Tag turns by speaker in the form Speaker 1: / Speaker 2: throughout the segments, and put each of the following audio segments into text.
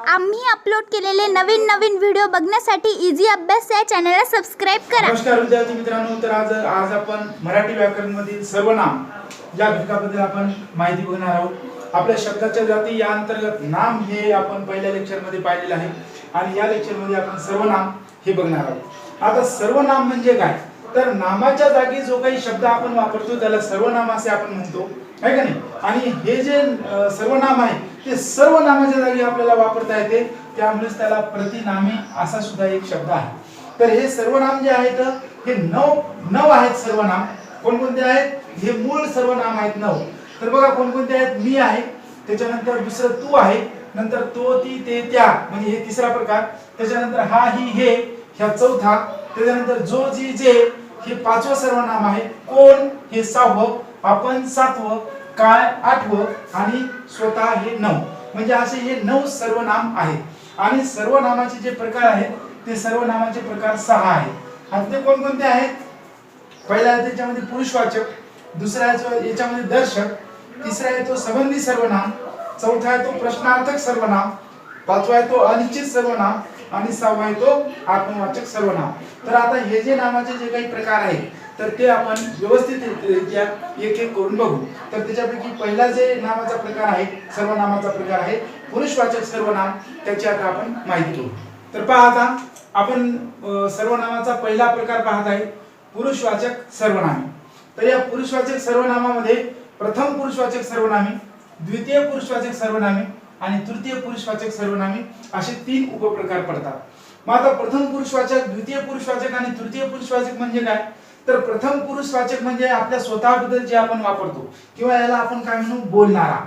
Speaker 1: आम्ही अपलोड केलेले नवीन नवीन व्हिडिओ बघण्यासाठी इझी अभ्यास या चॅनलला सबस्क्राइब करा।
Speaker 2: नमस्कार विद्यार्थी मित्रांनो, तर आज आपण मराठी व्याकरण मधील सर्वनाम या घटकाबद्दल आपण माहिती बघणार आहोत। आपल्या शब्दाच्या जाती या अंतर्गत नाम हे आपण पहिल्या लेक्चर मध्ये पाहिलेले आहे आणि या लेक्चर मध्ये आपण सर्वनाम हे बघणार आहोत। आता सर्वनाम म्हणजे काय, तर नामाच्या जागी जो काही शब्द आपण वापरतो त्याला सर्वनाम असे आपण म्हणतो, आहे का नाही। आणि हे जे सर्वनाम आहे ते सर्व नामाच्या जागी आपल्याला वापरता येते, त्यामुळे त्याला प्रतिनामी असा सुद्धा एक शब्द आहे। तर हे सर्वनाम जे आहेत हे नऊ आहेत सर्वनाम। कोणकोणते आहेत, हे मूळ सर्वनाम आहेत 9। तर बघा कोणकोणते आहेत, मी आहे, त्याच्यानंतर दुसरं तू आहे, नंतर तो ती ते त्या म्हणजे हे तिसरा प्रकार, त्याच्यानंतर हा ही हे ह्या चौथा, त्याच्यानंतर जो जी जे हे पाचवं सर्वनाम आहे, कोण हे 6वं, आपण 7वं, काय 8वं आणि स्वतः हे 9। म्हणजे असे हे 9 सर्वनाम आहेत। आणि सर्वनामाचे जे प्रकार आहेत ते सर्वनामाचे प्रकार 6 आहेत। आणि ते कोणकोणते आहेत, पहिला आहे त्याच्यामध्ये पुरुषवाचक, दुसरा आहे याच्यामध्ये दर्शक, तिसरा आहे तो संबंधी सर्वनाम, चौथा आहे तो प्रश्नार्थक सर्वनाम, पाचवा आहे तो अनिश्चित सर्वनाम आणि 6वा आहे तो आत्मवाचक सर्वनाम। तर आता हे जे नामाचे जे काही प्रकार आहेत तर ते आपण व्यवस्थितरित्या एक एक करून बघू। तर त्याच्यापैकी पहिला जे नामाचा प्रकार आहे, सर्वनामाचा प्रकार आहे पुरुषवाचक सर्वनाम, त्याची आता आपण माहिती घेऊ। तर पहा आता आपण सर्वनामाचा पहिला प्रकार पाहत आहे पुरुषवाचक सर्वनामे। तर या पुरुषवाचक सर्वनामामध्ये प्रथम पुरुषवाचक सर्वनामे, द्वितीय पुरुषवाचक सर्वनामे आणि तृतीय पुरुषवाचक सर्वनामे असे 3 उपप्रकार पडतात। मग आता प्रथम पुरुषवाचक, द्वितीय पुरुषवाचक आणि तृतीय पुरुषवाचक म्हणजे काय, तर प्रथम पुरुषवाचक म्हणजे आपल्या स्वतःबद्दल जे आपण वापरतो किंवा याला आपण काय म्हणू, बोलणारा,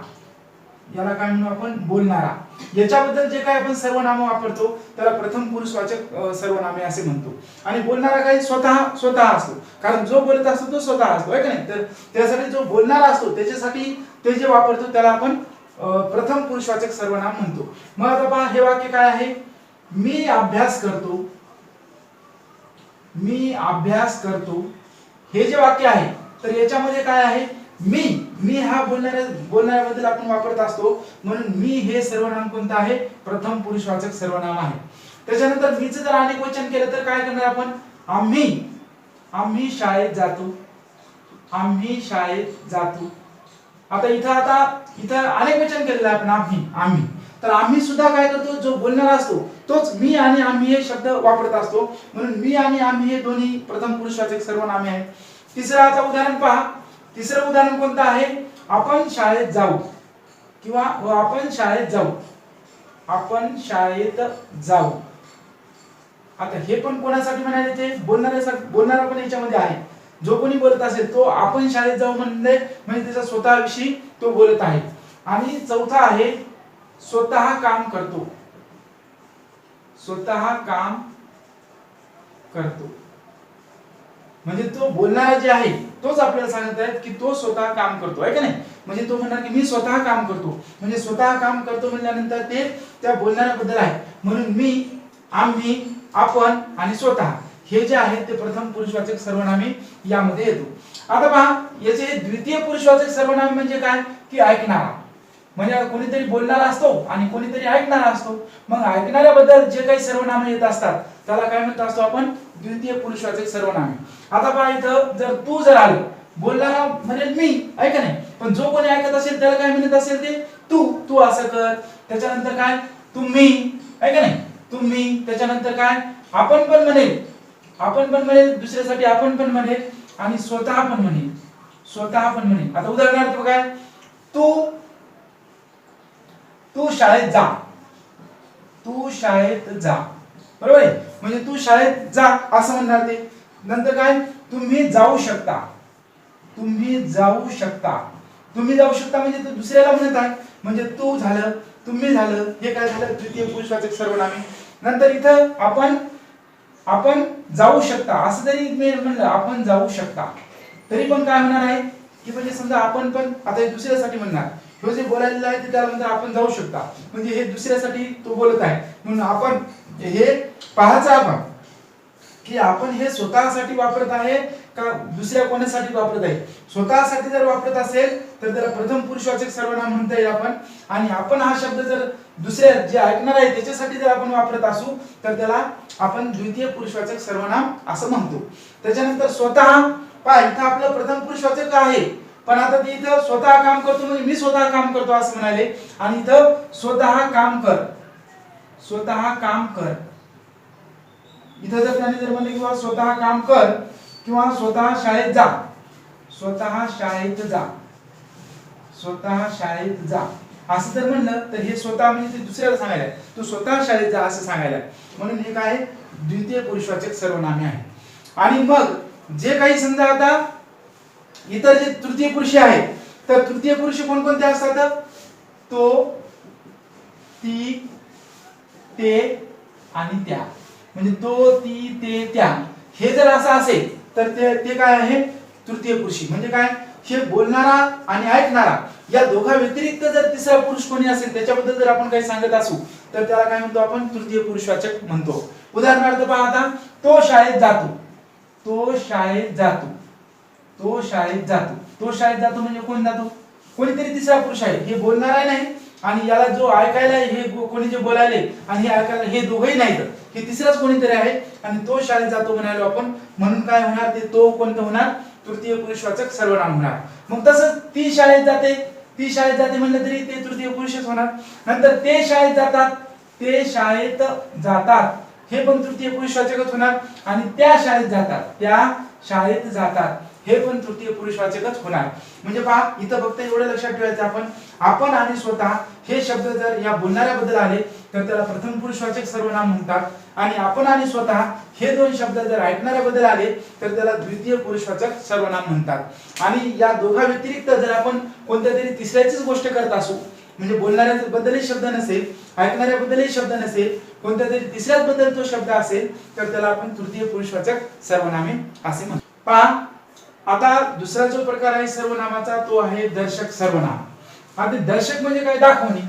Speaker 2: याला काय म्हणू आपण, बोलणारा, याच्याबद्दल जे काय आपण सर्वनाम वापरतो त्याला प्रथम पुरुषवाचक सर्वनामे असे म्हणतो। आणि बोलणारा काय, स्वतः असतो, कारण जो बोलत असतो तो स्वतः असतो, आहे का नाही। तर त्यासाठी जो बोलणारा असतो त्याच्यासाठी ते जे वापरतो त्याला आपण प्रथम पुरुषवाचक सर्वनाम म्हणतो। मग आता पहा हे वाक्य काय आहे, मी अभ्यास करतो, मी अभ्यास करतो, हे जे वाक्य आहे तर याच्यामध्ये काय आहे, मी हा बोलणाऱ्याबद्दल आपण वापरत असतो, म्हणून मी हे सर्वनाम कोणतं आहे, प्रथम पुरुषवाचक सर्वनाम आहे। त्याच्यानंतर मीचं जर अनेक वचन केलं तर काय करणार आपण, आम्ही शाळेत जातो, आम्ही शाळेत जातो। आता इथं अनेक वचन केलेलं आहे आपण, आम्ही, तर आम्ही सुद्धा काय करतो, जो बोलणारा असतो तोच मी आणि आम्ही हे शब्द वापरत असतो, म्हणून मी आणि आम्ही हे दोन्ही प्रथम पुरुषवाचक सर्वनामे आहेत। तिसरं आता उदाहरण पहा, तिसरं उदाहरण कोणतं आहे, आपण शाळेत जाऊ किंवा आपण शाळेत जाऊ, आपण शाळेत जाऊ। आता हे पण कोणासाठी म्हणाले, ते बोलणारा पण याच्यामध्ये आहे, जो कोणी बोलत असेल तो आपण शाळेत जाऊ म्हणजे त्याच्या स्वतःविषयी तो बोलत आहे। आणि चौथा आहे स्वतः काम करतो, स्वतः काम करतो, म्हणजे तो बोलणारा जे आहे तोच आपल्याला सांगत आहे की तो स्वतः काम करतो, आहे का नाही। म्हणजे तो म्हणणार की मी स्वतः काम करतो, म्हणजे स्वतः काम करतो म्हणल्यानंतर ते त्या बोलणाऱ्याबद्दल आहे, म्हणून मी, आम्ही, आपण आणि स्वतः हे जे आहे ते प्रथम पुरुषवाचक सर्वनामे यामध्ये येतो। आता पहा याचे द्वितीय पुरुषवाचक सर्वनाम म्हणजे काय, की ऐकणारा, म्हणजे कोणीतरी बोलणारा असतो आणि कोणीतरी ऐकणारा असतो, मग ऐकणाऱ्याबद्दल जे काही सर्वनामे येत असतात त्याला काय म्हणत असतो आपण, द्वितीय पुरुषवाचक सर्वनामे। आता पहा इथं जर तू जर आलं, बोलणारा म्हणेल मी, ऐक नाही, पण जो कोणी ऐकत असेल त्याला काय म्हणत असेल ते तू असं कर, त्याच्यानंतर काय तुम्ही, ऐक नाही, तुम्ही, त्याच्यानंतर काय आपण पण म्हणेल, दुसऱ्यासाठी आपण पण म्हणेल आणि स्वतः पण म्हणेल। आता उदाहरणार्थ बघा, तू शाळेत जा, तू शाळेत जा, बरोबर आहे, म्हणजे तू शाळेत जा असं म्हणणार ते। नंतर काय, तुम्ही जाऊ शकता, तुम्ही जाऊ शकता म्हणजे तू दुसऱ्याला म्हणत आहे, म्हणजे तू झालं, तुम्ही झालं, हे काय झालं, द्वितीय पुरुषवाचक सर्वनामे। नंतर इथं आपण जाऊ शकता असं जरी मी म्हणलं, आपण जाऊ शकता, तरी पण काय होणार आहे की म्हणजे समजा आपण पण आता हे दुसऱ्यासाठी म्हणणार, हे जे बोलायला आहे ते त्याला म्हणतात आपण जाऊ शकता, म्हणजे हे दुसऱ्यासाठी तो बोलत आहे, म्हणून आपण हे पाहायचं आपण की आपण हे स्वतःसाठी वापरत आहे का दुसऱ्या कोणासाठी वापरत आहे। स्वतःसाठी जर वापरत असेल तर त्याला प्रथम पुरुषवाचक सर्वनाम म्हणता येईल आपण. आणि आपण हा शब्द जर दुसऱ्या जे ऐकणार आहे त्याच्यासाठी जर आपण वापरत असू तर त्याला आपण द्वितीय पुरुषवाचक सर्वनाम असं म्हणतो. त्याच्यानंतर स्वतः, पहा इथं आपलं प्रथम पुरुषवाचक आहे पण आता ते इथं स्वतः काम करतो म्हणजे मी स्वतः काम करतो असं म्हणाले. आणि इथं स्वतः काम कर, स्वतः काम कर, इथं जर त्याने जर म्हणले किंवा स्वतः काम कर किंवा स्वतः शाळेत जा, स्वतः शाळेत जा, स्वतः शाळेत जा असं जर म्हणलं तर हे स्वतः म्हणजे ते दुसऱ्याला सांगायला आहे, तू स्वतः शाळेत जा असं सांगायला आहे. म्हणून हे काय द्वितीय पुरुषवाचक सर्वनामे आहे. आणि मग जे काही समजा आता इतर जे तृतीय पुरुषी आहेत तर तृतीय पुरुषी कोणकोणते असतात? तो, ती, ते आणि त्या. म्हणजे तो, ती, ते, त्या हे जर असं असेल तर ते काय आहे? तृतीय पुरुषी. म्हणजे काय? हे बोलणारा आणि ऐकणारा या दोघा व्यतिरिक्त जर तिसरा पुरुष कोणी असेल त्याच्याबद्दल जर आपण काही सांगत असू तर त्याला काय म्हणतो आपण? तृतीय पुरुषवाचक म्हणतो. उदाहरणार्थ पहा आता, तो शाळेत जातो, तो शाळेत जातो, तो शाळेत जातो, तो शाळेत जातो म्हणजे कोण जातो? कोणीतरी तिसरा पुरुष आहे. हे बोलणारा नाही आणि याला जो ऐकायला हे कोणी जे बोलायले आणि हे ऐकायला हे दोघंही नाहीत, हे तिसराच कोणीतरी आहे. आणि तो शाळेत जातो म्हणालो आपण, म्हणून काय होणार? ते तो कोणतं होणार? तृतीय पुरुषवाचक सर्वनाम होणार. मग तसंच ती शाळेत जाते, ती शाळेत जाते म्हणलं तरी ते तृतीय पुरुषच होणार. नंतर ते शाळेत जातात, ते शाळेत जातात हे पण तृतीय पुरुषवाचकच होणार. आणि त्या शाळेत जातात, त्या शाळेत जातात हे पण तृतीय पुरुषवाचकच होणार. म्हणजे पहा इथं फक्त एवढं लक्षात ठेवायचं आपण आणि स्वतः हे शब्द जर या बोलणाऱ्याबद्दल आले तर त्याला प्रथम पुरुषवाचक सर्वनाम म्हणतात. आणि आपण आणि स्वतः हे दोन शब्द जर ऐकणाऱ्याबद्दल आले तर त्याला द्वितीय पुरुषवाचक सर्वनाम म्हणतात. आणि या दोघा व्यतिरिक्त जर आपण कोणत्या तरी तिसऱ्याचीच गोष्ट करत असू म्हणजे बोलणाऱ्याबद्दलही शब्द नसेल, ऐकणाऱ्याबद्दलही शब्द नसेल, कोणत्या तरी तिसऱ्याच बद्दल तो शब्द असेल तर त्याला आपण तृतीय पुरुषवाचक सर्वनामे असे म्हणतो. पहा आता दुसरा जो प्रकार आहे सर्वनामाचा तो आहे दर्शक सर्वनाम. आता दर्शक म्हणजे काय? दाखवणे.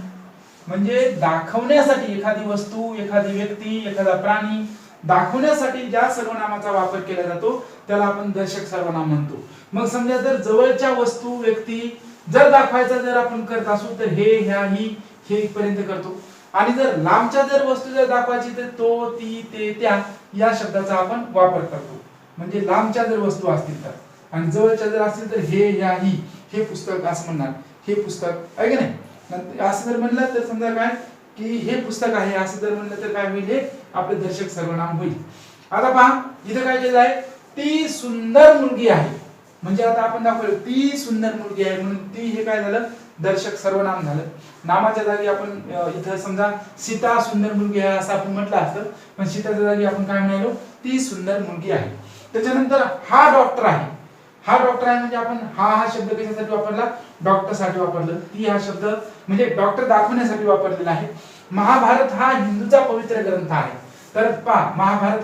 Speaker 2: म्हणजे दाखवण्यासाठी एखादी वस्तू, एखादी व्यक्ती, एखादा प्राणी दाखवण्यासाठी ज्या सर्वनामाचा वापर केला जातो त्याला आपण दर्शक सर्वनाम म्हणतो. मग समजा जर जवळच्या वस्तू, व्यक्ती जर दाखवायचा जर आपण करत असू तर हे, ह्या, ही, हे इथपर्यंत करतो. आणि जर लांबच्या जर वस्तू जर दाखवायची तर तो, ती, ते, त्या या शब्दाचा आपण वापर करतो. म्हणजे लांबच्या जर वस्तू असतील तर, आणि जवळच्या जर असतील तर हे, ह्या, ही, हे पुस्तक असं म्हणणार, हे पुस्तक आहे की नाही. असं जर म्हणलं तर समजा काय की हे पुस्तक आहे असं जर म्हणलं तर काय होईल? हे आपले दर्शक सर्वनाम होईल. आता पहा इथं काय केलं आहे? ती सुंदर मुलगी आहे. म्हणजे आता आपण दाखवलं ती सुंदर मुलगी आहे म्हणून ती हे काय झालं? दर्शक सर्वनाम झालं. नामाच्या जागी आपण इथं समजा सीता सुंदर मुलगी आहे असं आपण म्हटलं असतं, पण सीताच्या जागी आपण काय म्हणालो? ती सुंदर मुलगी आहे. त्याच्यानंतर हा डॉक्टर आहे. हा डॉक्टर आहे म्हणजे आपण हा शब्द कशासाठी वापरला? डॉक्टर साठी वापरलं. ती हा शब्द म्हणजे डॉक्टर दाखवण्यासाठी वापरलेला आहे. महाभारत हा हिंदूचा पवित्र ग्रंथ आहे. तर पहा महाभारत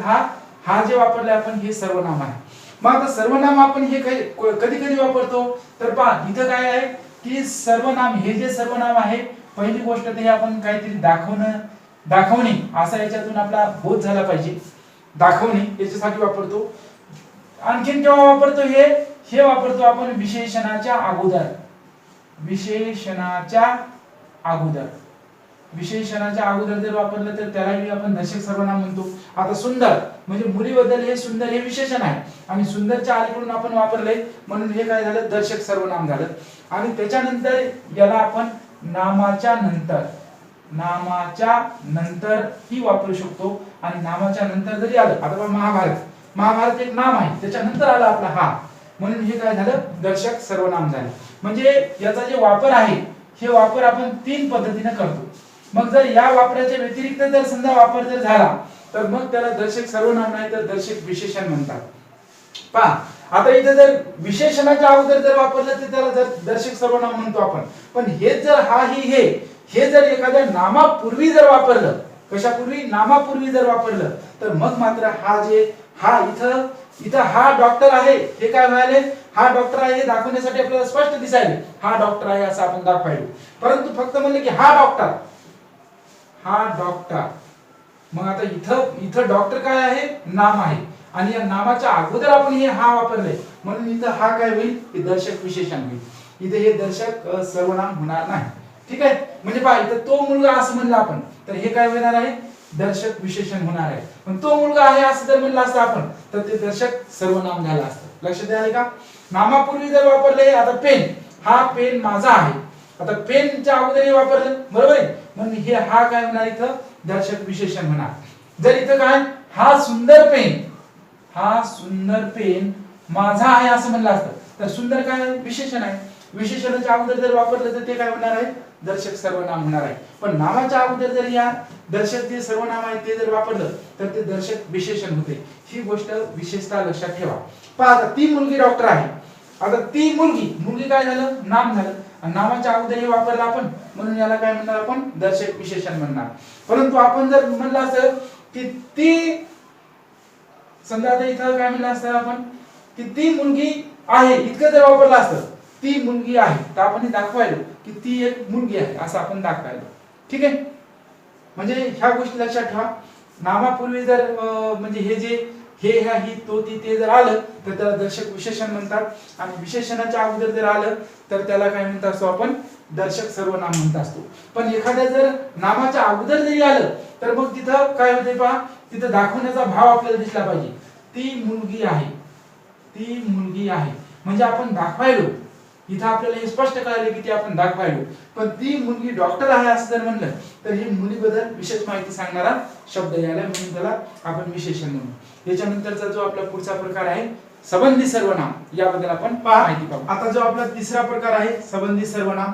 Speaker 2: हा जे वापरले आपण हे सर्वनाम आहे. मग आता सर्वनाम आपण हे कधी कधी वापरतो तर पहा इथं काय आहे की सर्वनाम हे जे सर्वनाम आहे पहिली गोष्ट ते आपण काहीतरी दाखवणे असा याच्यातून आपला बोध झाला पाहिजे. दाखवणे याच्यासाठी वापरतो. आणखीन केव्हा वापरतो? हे वापरतो आपण विशेषणाच्या अगोदर. विशेषणाच्या अगोदर जर वापरलं तर त्यालाही आपण दर्शक सर्वनाम म्हणतो. आता सुंदर म्हणजे मुलीबद्दल हे सुंदर हे विशेषण आहे आणि सुंदरच्या अलीकडून आपण वापरले म्हणून हे काय झालं? दर्शक सर्वनाम झालं. आणि त्याच्यानंतर याला आपण नामाच्या नंतर ही वापरू शकतो. आणि नामाच्या नंतर जरी आलं, आता महाभारत एक नाम आहे त्याच्यानंतर आला आपला हा, म्हणून हे काय झालं? दर्शक सर्वनाम झाले. म्हणजे याचा जे वापर आहे हे वापर आपण तीन पद्धतीने करतो. मग जर या वापराच्या व्यतिरिक्त जर समजा वापर जर झाला तर मग त्याला दर्शक सर्वनाम नाही तर दर्शक विशेषण म्हणतात. पहा आता इथे जर विशेषणाच्या अगोदर जर वापरलं तर त्याला दर्शक सर्वनाम म्हणतो आपण. पण हे जर हा ही हे जर एखाद्या नामापूर्वी जर वापरलं, कशापूर्वी? नामापूर्वी जर वापरलं तर मग मात्र इथं हा डॉक्टर आहे हे काय व्हायले? हा डॉक्टर आहे हे दाखवण्यासाठी आपल्याला स्पष्ट दिसायले हा डॉक्टर आहे असं आपण दाखवायलो. परंतु फक्त म्हणले की हा डॉक्टर मग आता इथं डॉक्टर काय आहे? नाम आहे. आणि या नामाच्या अगोदर आपण हे हा वापरले म्हणून इथं हा काय होईल? हे दर्शक विशेषण होईल. इथे हे दर्शक सर्वनाम होणार नाही. ठीक आहे. म्हणजे पहा इथं तो मुलगा असं म्हणलं आपण तर हे काय होणार आहे दर्शक विशेषण होणार आहे. पण तो मुलगा आहे असं जर म्हणलं असतं आपण तर ते दर्शक सर्वनाम झालं असतं. लक्षात आले का? नामापूर्वी जर वापरले आता पेन, हा पेन माझा आहे. आता पेनच्या अगोदर हे वापरलं बरोबर आहे म्हणून हे हा काय होणार इथं दर्शक विशेषण होणार. जर इथं काय हा सुंदर पेन, हा सुंदर पेन माझा आहे असं म्हणलं असतं तर सुंदर काय विशेषण आहे. विशेषणाच्या अगोदर जर वापरलं तर ते काय होणार आहे दर्शक सर्वनाम होणार आहे. पण नामाच्या अगोदर जर या दर्शक जे सर्वनाम आहे ते जर वापरलं तर ते दर्शक विशेषण होते. ही गोष्ट विशेषतः लक्षात ठेवा. पहा आता ती मुलगी डॉक्टर आहे. आता ती मुलगी काय झालं नाम झालं आणि नामाच्या अगोदर हे वापरलं आपण म्हणून याला काय म्हणणार आपण दर्शक विशेषण म्हणणार. परंतु आपण जर म्हणलं असं की ती समजा आता इथं काय म्हणलं असतं आपण की ती मुलगी आहे इतकं जर वापरलं असतं ती मुलगी आहे तर आपण हे दाखवायलो की ती एक मुलगी आहे असं आपण दाखवायलो. ठीक आहे. म्हणजे ह्या गोष्टी लक्षात ठेवा. नामापूर्वी जर म्हणजे हे जे हे ह्या ही तो ती ते जर आलं तर त्याला दर्शक विशेषण म्हणतात आणि विशेषणाच्या अगोदर जर आलं तर त्याला काय म्हणत असतो आपण दर्शक सर्वनाम म्हणत असतो. पण एखाद्या जर नामाच्या अगोदर जरी आलं तर मग तिथं काय होते पहा तिथं दाखवण्याचा भाव आपल्याला दिसला पाहिजे. ती मुलगी आहे, ती मुलगी आहे म्हणजे आपण दाखवायलो इथं आपल्याला हे स्पष्ट कळाले की ती आपण दाखवायलो. पण ती मुलगी डॉक्टर आहे असं जर म्हणलं तर ही मुलीबद्दल विशेष माहिती सांगणारा शब्द याला म्हणून त्याला आपण विशेषण म्हणू. याच्यानंतरचा जो आपला पुढचा प्रकार आहे संबंधी सर्वनाम याबद्दल आपण माहिती पाहू. आता जो आपला तिसरा प्रकार आहे संबंधी सर्वनाम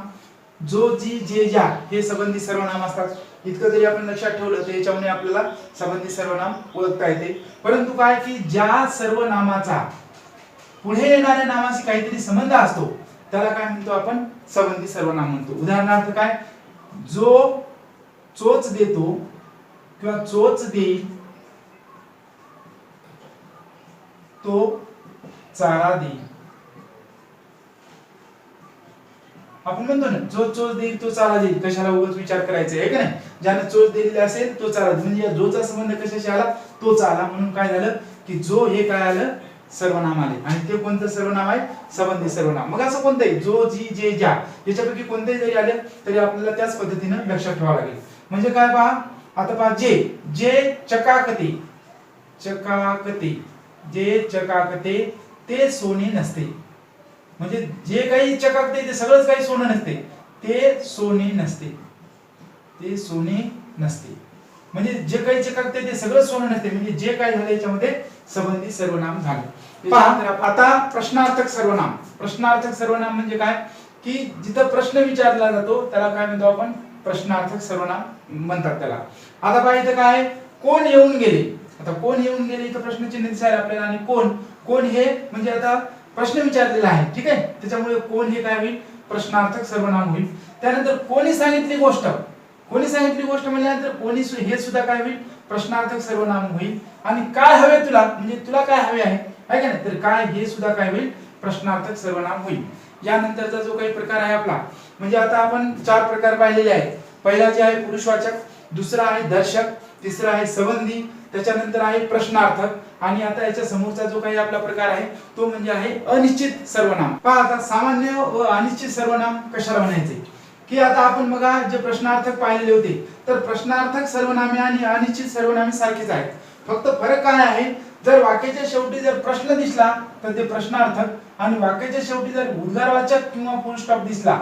Speaker 2: जो जी जे ज्या हे संबंधी सर्वनाम असतात. इतकं जरी आपण लक्षात ठेवलं तर याच्यामुळे आपल्याला संबंधी सर्वनाम ओळखता येते. परंतु काय की ज्या सर्वनामाचा पुढे येणाऱ्या नामाशी काहीतरी संबंध असतो त्याला काय म्हणतो आपण संबंधी सर्वनाम म्हणतो. उदाहरणार्थ काय जो चोच देतो किंवा चोच देईल तो चारा देईल. आपण म्हणतो ना जो चोच देईल तो चारा देईल. कशाला उगाच विचार करायचा आहे का नाही. ज्याने चोच दिलेली असेल तो चारा म्हणजे या जोचा संबंध कशाशी आला तोच आला म्हणून काय झालं की जो हे काय आलं सर्वनाम आले आणि ते कोणतं सर्वनाम आहे संबंधी सर्वनाम. मग असं कोणतंही जो जी जे ज्या याच्यापैकी कोणतेही जरी आले तरी आपल्याला त्याच पद्धतीने लक्षात ठेवावं लागेल. म्हणजे काय पहा आता पहा जे जे चकाकते, चकाकते जे चकाकते ते सोने नसते. म्हणजे जे काही चकाकते ते सगळंच काही सोनं नसते. ते सोने नसते, ते सोने नसते. म्हणजे जे काही चकाकते ते सगळं सोनं नसते. म्हणजे जे काय झालं याच्यामध्ये संबंधी सर्वनाम झालं. आता प्रश्नार्थक सर्वनाम. प्रश्नार्थक सर्वनाम म्हणजे काय की जिथं प्रश्न विचारला जातो त्याला काय म्हणतो आपण प्रश्नार्थक सर्वनाम म्हणतात त्याला. आता पहा इथं काय कोण येऊन गेले. आता कोण येऊन गेले इथं प्रश्नचिन्ह दिसायला आपल्याला आणि कोण कोण हे म्हणजे आता प्रश्न विचारलेला आहे. ठीक आहे. त्याच्यामुळे कोण हे काय होईल प्रश्नार्थक सर्वनाम होईल. त्यानंतर कोणी सांगितली गोष्ट, कोणी सांगितली गोष्ट म्हणल्यानंतर कोणी हे सुद्धा काय होईल प्रश्नार्थक सर्वनाम होईल. आणि काय हवे तुला म्हणजे तुला काय हवे आहे का नाही तर काय हे सुद्धा काय होईल प्रश्नार्थक सर्वनाम होईल. यानंतरचा जो काही प्रकार आहे आपला म्हणजे आता आपण 4 प्रकार पाहिलेले आहेत. पहिला जे आहे पुरुषवाचक, दुसरा आहे दर्शक, तिसरा आहे संबंधी, त्याच्यानंतर आहे प्रश्नार्थक आणि आता याच्या समोरचा जो काही आपला प्रकार आहे तो म्हणजे आहे अनिश्चित सर्वनाम. पहा आता सामान्य व अनिश्चित सर्वनाम कशाला म्हणायचे की आता आपण बघा जे प्रश्नार्थक पाहिलेले होते तर प्रश्नार्थक सर्वनामे आणि अनिश्चित सर्वनामे सारखेच आहेत. फक्त फरक काय आहे जर वाक्याच्या शेवटी जर प्रश्न दिसला तर ते प्रश्नार्थक आणि वाक्याच्या शेवटी जर उद्गारवाचक किंवा फुल स्टॉप दिसला,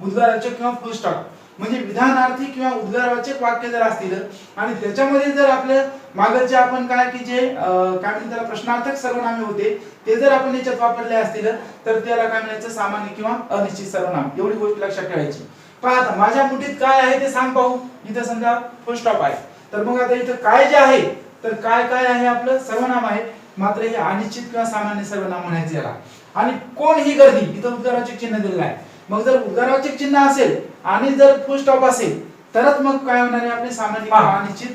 Speaker 2: उद्गारवाचक किंवा फुल स्टॉप म्हणजे विधानार्थी किंवा उद्गारवाचक वाक्य जर असतील आणि त्याच्यामध्ये जर आपले मागचे आपण काय की जे काय म्हणतात त्याला प्रश्नार्थक सर्वनामे होते ते जर आपण याच्यात वापरले असतील तर त्याला काय म्हणायचं सामान्य किंवा अनिश्चित सर्वनाम. एवढी गोष्ट लक्षात ठेवायची. पहा आता माझ्या मुठीत काय आहे ते सांग पाहू. इथं समजा फुल स्टॉप आहे तर मग आता इथं काय जे आहे तर काय काय आहे आपलं सर्वनाम आहे मात्र हे अनिश्चित किंवा सामान्य सर्वनाम म्हणायचे याला. आणि कोण ही गर्दी इथं उद्गारवाचक चिन्ह दिलेलं आहे. मग जर उद्गारवाचक चिन्ह असेल आणि जर फुल स्टॉप असेल तरच मग काय होणार आहे आपले सामान्य किंवा अनिश्चित.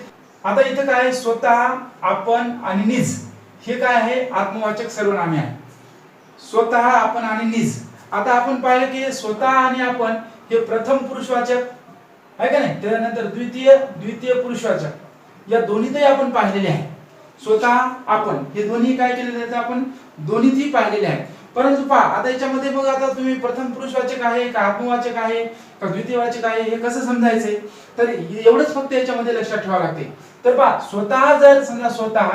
Speaker 2: आता इथं काय आहे स्वतः, आपण आणि निज हे काय आहे आत्मवाचक सर्वनामे आहे. स्वतः, आपण आणि निज. आता आपण पाहिलं की स्वतः आणि आपण हे प्रथम पुरुषवाचक आहे का नाही त्यानंतर द्वितीय पुरुषवाचक या दोन्हीतही आपण पाहिलेले आहे. स्वतः आपण हे दोन्ही काय केलेले आहेत आपण दोन्हीतही पाहिलेले आहेत. परंतु पहा आता याच्यामध्ये मग आता तुम्ही प्रथम पुरुषवाचक आहे का आत्मवाचक आहे का द्वितीयवाचक आहे हे कसं समजायचे, तर एवढंच फक्त याच्यामध्ये लक्षात ठेवावं लागते. तर पहा स्वतः जर समजा स्वतः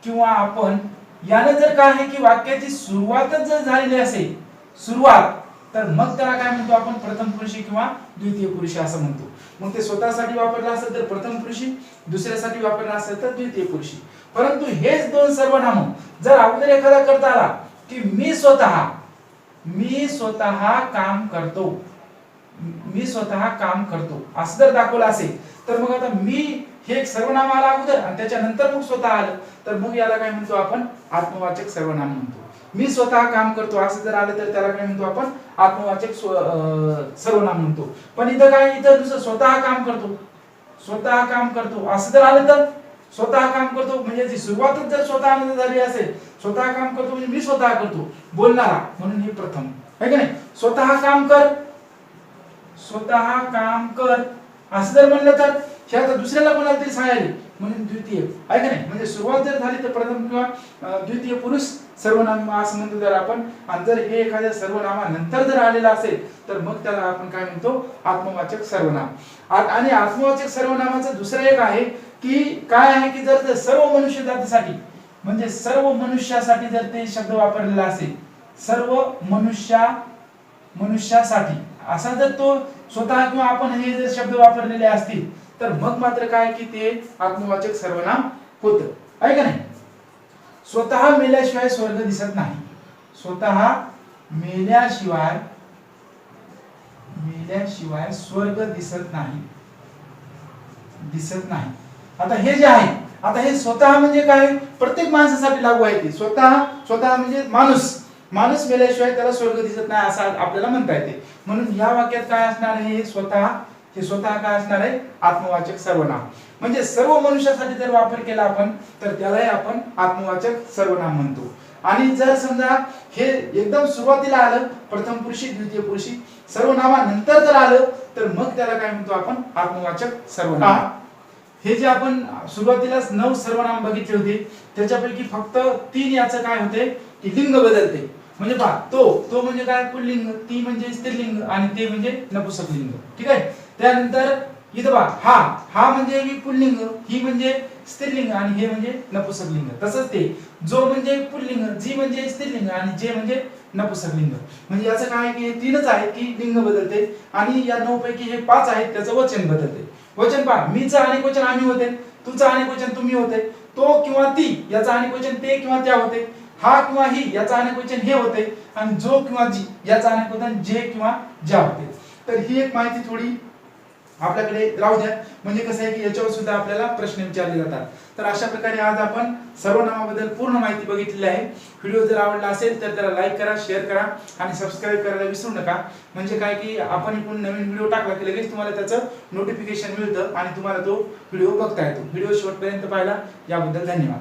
Speaker 2: किंवा आपण यानं जर काय आहे की वाक्याची सुरुवातच जर झालेली असेल सुरुवात, तर मग त्याला काय म्हणतो आपण प्रथम पुरुषी किंवा द्वितीय पुरुषी असं म्हणतो. मग ते स्वतःसाठी वापरलं असेल तर प्रथम पुरुषी, दुसऱ्यासाठी वापरलं असेल तर द्वितीय पुरुषी. परंतु हेच दोन सर्वनाम जर अगोदर एखादा करता आला की मी स्वतः काम करतो, मी स्वतः काम करतो असं जर दाखवलं असेल, तर मग आता मी हे एक सर्वनाम आला अगोदर आणि त्याच्यानंतर मग स्वतः आलं, तर मग याला काय म्हणतो आपण आत्मवाचक सर्वनाम म्हणतो. मी स्वतः काम करतो असं जर आलं तर त्याला काय म्हणतो आपण आत्मवाचक सर्वनाम म्हणतो. पण इथं काय, इथं दुसरं स्वतः काम करतो असं जर आलं तर स्वतः काम करतो म्हणजे जी सुरुवातच जर स्वतः झाली असेल, स्वतः काम करतो म्हणजे मी स्वतः करतो बोलणारा, म्हणून हे प्रथम आहे का नाही. स्वतः काम कर असं जर म्हणलं तर हे आता दुसऱ्याला कोणाला तरी सांगायला म्हणून द्वितीय आहे का नाही. म्हणजे सुरुवात जर झाली तर प्रथम किंवा द्वितीय पुरुष सर्वनाम असं म्हणतो जर आपण. आणि जर हे एखाद्या सर्वनामानंतर जर आलेलं असेल तर मग त्याला आपण काय म्हणतो आत्मवाचक सर्वनाम. आणि आत्मवाचक सर्वनामाचं दुसरं एक आहे की काय आहे की जर सर्व मनुष्य जातीसाठी म्हणजे सर्व मनुष्यासाठी जर ते शब्द वापरलेला असेल, सर्व मनुष्यासाठी असा जर तो स्वतः किंवा आपण हे जर शब्द वापरलेले असतील तर मग मात्र काय की ते आत्मवाचक सर्वनाम होतं आहे का नाही. स्वतः मेल्याशिवाय स्वर्ग दिसत नाही, स्वतः मेल्याशिवाय स्वर्ग दिसत नाही. आता हे जे आहे, आता हे स्वतः म्हणजे काय प्रत्येक माणसासाठी लागू आहे. ते स्वतः म्हणजे माणूस मेल्याशिवाय त्याला स्वर्ग दिसत नाही असं आपल्याला म्हणता येते. म्हणून या वाक्यात काय असणार आहे, हे स्वतः काय असणार आहे आत्मवाचक सर्वनाम. म्हणजे सर्व मनुष्यासाठी जर वापर केला आपण तर त्यालाही आपण आत्मवाचक सर्वनाम म्हणतो. आणि जर समजा हे एकदम सुरुवातीला आलं प्रथम पुरुषी द्वितीय पुरुषी सर्वनामानंतर जर आलं तर मग त्याला काय म्हणतो आपण आत्मवाचक सर्वनाम. हे जे आपण सुरुवातीलाच 9 सर्वनाम बघितले होते त्याच्यापैकी फक्त 3 याचं काय होते की लिंग बदलते. म्हणजे पहा तो म्हणजे काय पुल्लिंग, ती म्हणजे स्त्रीलिंग आणि ते म्हणजे नपुंसकलिंग. ठीक आहे. त्यानंतर इथं पहा हा म्हणजे ही पुल्लिंग, ही म्हणजे स्त्रीलिंग आणि हे म्हणजे नपुंसकलिंग. तसंच ते जो म्हणजे पुल्लिंग, जी म्हणजे स्त्रीलिंग आणि जे म्हणजे नपुंसकलिंग. म्हणजे याचं काय की हे 3च आहेत की लिंग बदलते आणि या 9 पैकी हे 5 आहेत त्याचं वचन बदलते. वचन पहा, मीचं अनेक वचन आम्ही होते, तुझं अनेक वचन तुम्ही होते, तो किंवा ती याचं अनेक वचन ते किंवा त्या होते, हा किंवा ही याचं अनेक वचन हे होते आणि जो किंवा जी याचं अनेक वचन जे किंवा ज्या होते. तर ही एक माहिती थोडी आपल्याकडे राहू द्या. म्हणजे कसं आहे की याच्यावर सुद्धा आपल्याला प्रश्न विचारले जातात. तर अशा प्रकारे आज आपण सर्वनामाबद्दल पूर्ण माहिती बघितलेली आहे. व्हिडिओ जर आवडला असेल तर त्याला लाईक करा, शेअर करा आणि सबस्क्राईब करायला विसरू नका. म्हणजे काय की आपण इकडून नवीन व्हिडिओ टाकला की लगेच तुम्हाला त्याचं नोटिफिकेशन मिळतं आणि तुम्हाला तो व्हिडिओ बघता येतो. व्हिडिओ शेवटपर्यंत पाहिला याबद्दल धन्यवाद.